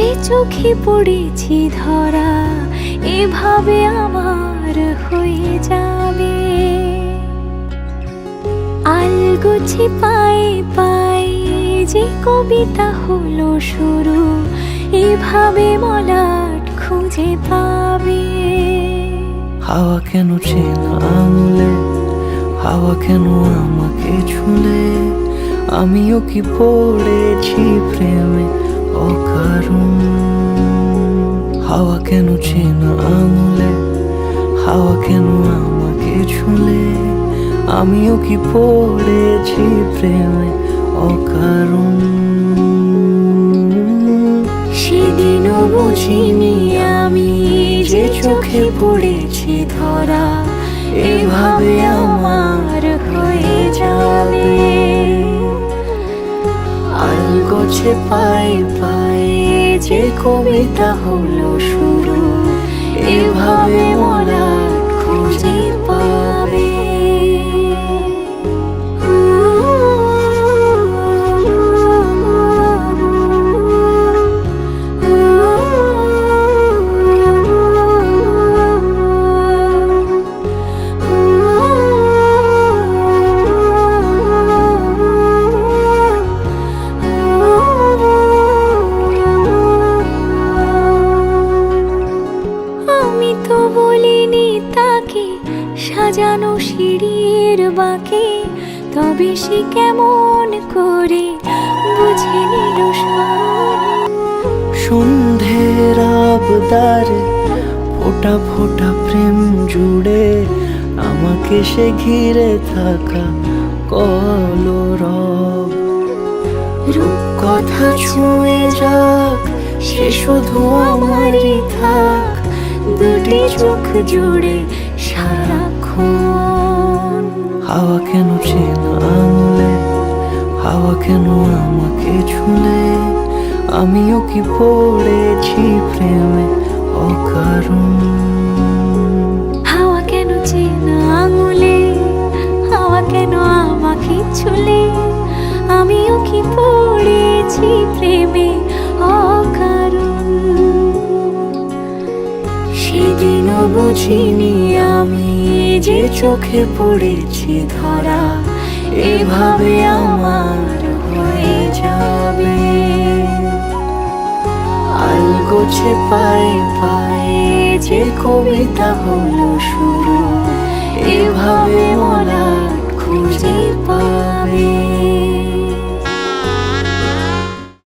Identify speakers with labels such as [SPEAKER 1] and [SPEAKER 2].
[SPEAKER 1] যে চোখে পড়েছি ধরা এভাবে আমার হয়ে যাবে। আলগোছে পায়ে পায়ে যে কবিতা হলো শুরু, এভাবে মলাট খুঁজে পাবে।
[SPEAKER 2] হাওয়া কেন চেনা আঙুলে, হাওয়া কেন আমাকে ছুলে, আমিও কি পড়েছি প্রেমে অকারণ। হাওয়া কেন চেনা আঙুলে, হাওয়া কেন আমাকে ছুলে, আমিও কি পড়েছি প্রেমে অকারণ।
[SPEAKER 1] সেদিনও বুঝিনি আমি যে চোখে পড়েছি ধরা এভাবে আমার হয়ে যাবে।
[SPEAKER 2] আলগোছে পায়ে পায়ে যে কবিতা হলো শুরু,
[SPEAKER 1] এভাবে মলাট খুঁজে পাবে। আমি তো বলিনি তাকে সাজানো সিঁড়ির বাঁকে, তবে সে কেমন করে বুঝে নিল সব।
[SPEAKER 2] সন্ধ্যের আবদারে ফোটা ফোটা প্রেম জুড়ে, আমাকে সে ঘিরে থাকা কলরব।
[SPEAKER 1] রূপকথা ছুঁয়ে যাক সে শুধু আমারই থাক, দুটি চোখ জুড়ে সারাক্ষণ।
[SPEAKER 2] হাওয়া কেন চেনা আঙুলে, হাওয়া কেন আমাকে ছুলে, আমিও কি পড়েছি প্রেমে অকারণ।
[SPEAKER 1] হাওয়া কেন চেনা আঙুলে, হাওয়া কেন আমাকে ছুলে, আমিও কি পড়েছি প্রেমে অকারণ। সেদিনও বুঝিনি আমি যে চোখে পড়েছি ধরা এভাবে আমার হয়ে যাবে।
[SPEAKER 2] আলগোছে পায়ে পায়ে যে কবিতা হলো শুরু, এভাবে